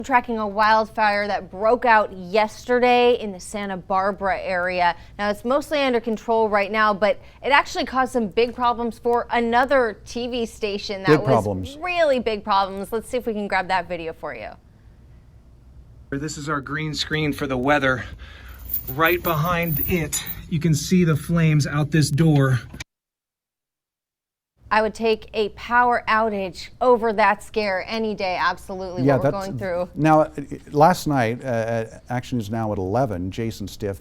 Tracking a wildfire that broke out yesterday in the Santa Barbara area. Now it's mostly under control right now, but it actually caused some big problems for another TV station. Really big problems. Let's see if we can grab that video for you. This is our green screen for the weather. Right behind it, you can see the flames out this door. I would take a power outage over that scare any day, absolutely, what we're going through. Now, last night, Action News Now at 11, Jason Stiff,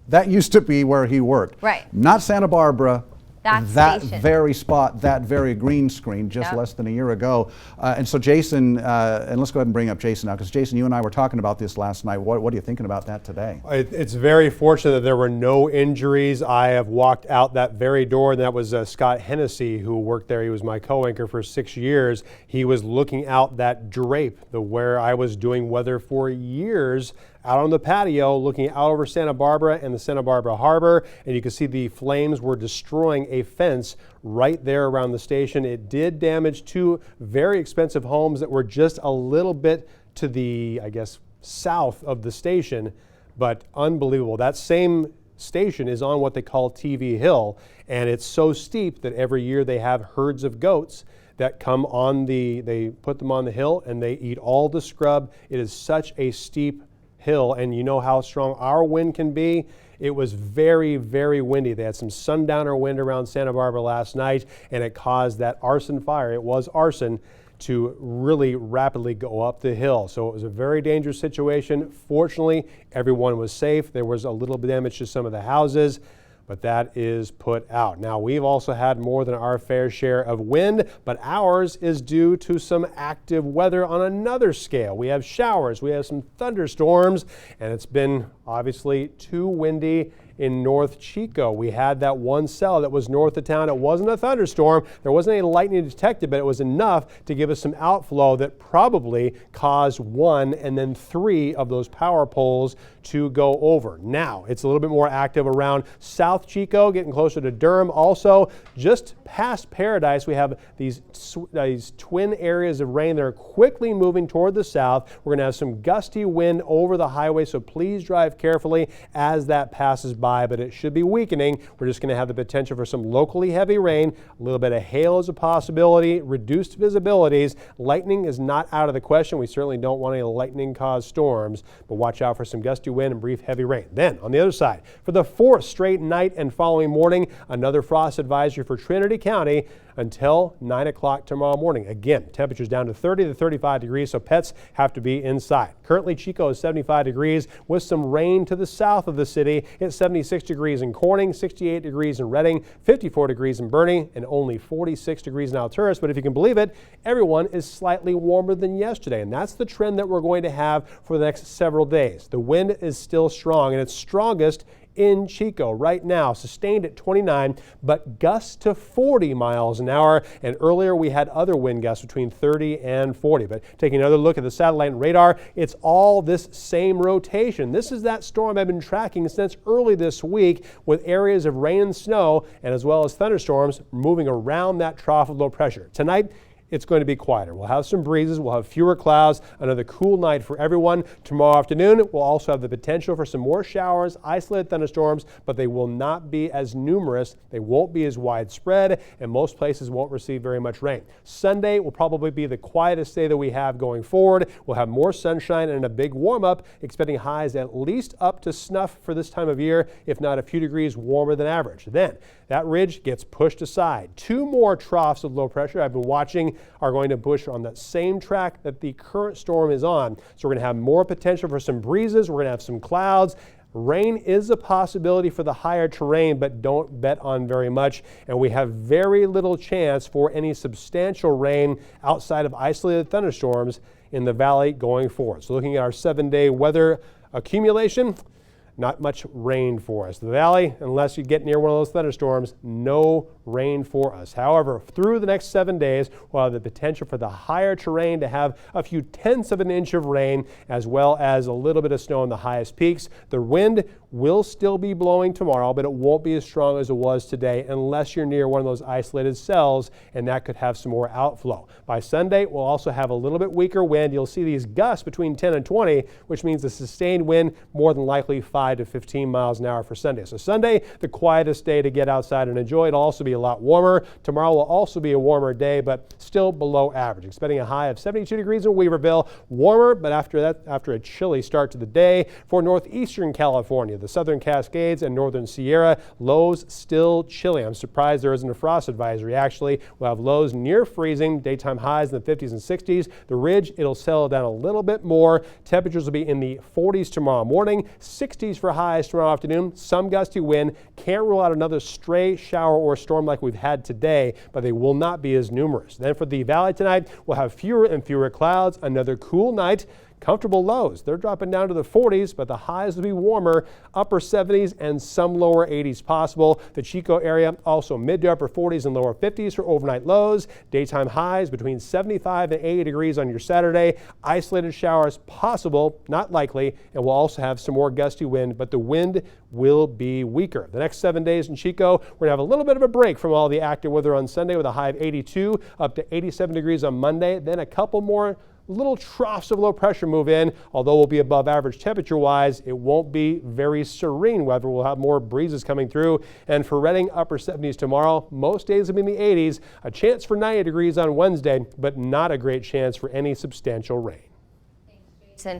that used to be where he worked. Right. Not Santa Barbara. That station. Very spot, that very green screen, just less than a year ago. And so Jason, and let's go ahead and bring up Jason now, because Jason, you and I were talking about this last night. What are you thinking about that today? It's very fortunate that there were no injuries. I have walked out that very door, and that was Scott Hennessy, who worked there. He was my co-anchor for 6 years. He was looking out that drape, where I was doing weather for years, out on the patio looking out over Santa Barbara and the Santa Barbara Harbor, and you can see the flames were destroying a fence right there around the station. It did damage 2 very expensive homes that were just a little bit to the, I guess, south of the station, but unbelievable. That same station is on what they call TV Hill, and it's so steep that every year they have herds of goats that come on they put them on the hill and they eat all the scrub. It is such a steep hill, and you know how strong our wind can be. It was very, very windy. They had some sundowner wind around Santa Barbara last night, and it caused that arson fire. It was arson to really rapidly go up the hill. So it was a very dangerous situation. Fortunately, everyone was safe. There was a little bit of damage to some of the houses, but that is put out. Now, we've also had more than our fair share of wind, but ours is due to some active weather on another scale. We have showers, we have some thunderstorms, and it's been obviously too windy in North Chico. We had that one cell that was north of town. It wasn't a thunderstorm. There wasn't any lightning detected, but it was enough to give us some outflow that probably caused 1 and then 3 of those power poles to go over. Now, it's a little bit more active around South Chico, getting closer to Durham. Also, just past Paradise, we have these twin areas of rain that are quickly moving toward the south. We're going to have some gusty wind over the highway, so please drive carefully as that passes by, but it should be weakening. We're just going to have the potential for some locally heavy rain. A little bit of hail is a possibility, reduced visibilities. Lightning is not out of the question. We certainly don't want any lightning-caused storms, but watch out for some gusty wind and brief heavy rain. Then, on the other side, for the 4th straight night and following morning, another frost advisory for Trinity County until 9 o'clock tomorrow morning. Again, temperatures down to 30 to 35 degrees, so pets have to be inside. Currently, Chico is 75 degrees with some rain to the south of the city. It's 76 degrees in Corning, 68 degrees in Redding, 54 degrees in Bernie, and only 46 degrees in Alturas. But if you can believe it, everyone is slightly warmer than yesterday, and that's the trend that we're going to have for the next several days. The wind is still strong, and it's strongest in Chico right now, sustained at 29, but gusts to 40 miles an hour. And earlier we had other wind gusts between 30 and 40. But taking another look at the satellite and radar, it's all this same rotation. This is that storm I've been tracking since early this week, with areas of rain and snow, and as well as thunderstorms moving around that trough of low pressure. Tonight, it's going to be quieter. We'll have some breezes, we'll have fewer clouds, another cool night for everyone. Tomorrow afternoon, we'll also have the potential for some more showers, isolated thunderstorms, but they will not be as numerous, they won't be as widespread, and most places won't receive very much rain. Sunday will probably be the quietest day that we have going forward. We'll have more sunshine and a big warm-up, expecting highs at least up to snuff for this time of year, if not a few degrees warmer than average. Then, that ridge gets pushed aside. 2 more troughs of low pressure I've been watching are going to push on that same track that the current storm is on. So we're going to have more potential for some breezes. We're going to have some clouds. Rain is a possibility for the higher terrain, but don't bet on very much. And we have very little chance for any substantial rain outside of isolated thunderstorms in the valley going forward. So looking at our 7-day weather accumulation, not much rain for us. The valley, unless you get near one of those thunderstorms, no rain for us. However, through the next 7 days, we'll have the potential for the higher terrain to have a few tenths of an inch of rain, as well as a little bit of snow on the highest peaks. The wind will still be blowing tomorrow, but it won't be as strong as it was today unless you're near one of those isolated cells, and that could have some more outflow. By Sunday, we'll also have a little bit weaker wind. You'll see these gusts between 10 and 20, which means a sustained wind more than likely 5 to 15 miles an hour for Sunday. So Sunday, the quietest day to get outside and enjoy. It'll also be a lot warmer. Tomorrow will also be a warmer day, but still below average. Expecting a high of 72 degrees in Weaverville. Warmer, but after a chilly start to the day. For northeastern California, the southern Cascades and northern Sierra, lows still chilly. I'm surprised there isn't a frost advisory. Actually, we'll have lows near freezing, daytime highs in the 50s and 60s. The ridge, it'll settle down a little bit more. Temperatures will be in the 40s tomorrow morning, 60s for highs tomorrow afternoon. Some gusty wind. Can't rule out another stray shower or storm like we've had today, but they will not be as numerous. Then for the valley tonight, we'll have fewer and fewer clouds. Another cool night. Comfortable lows. They're dropping down to the 40s, but the highs will be warmer, upper 70s and some lower 80s possible. The Chico area also mid to upper 40s and lower 50s for overnight lows. Daytime highs between 75 and 80 degrees on your Saturday. Isolated showers possible, not likely, and we'll also have some more gusty wind, but the wind will be weaker. The next 7 days in Chico, we're going to have a little bit of a break from all the active weather on Sunday with a high of 82 up to 87 degrees on Monday. Then a couple more little troughs of low pressure move in. Although we'll be above average temperature wise, it won't be very serene weather. We'll have more breezes coming through. And for Redding, upper 70s tomorrow. Most days will be in the 80s. A chance for 90 degrees on Wednesday, but not a great chance for any substantial rain.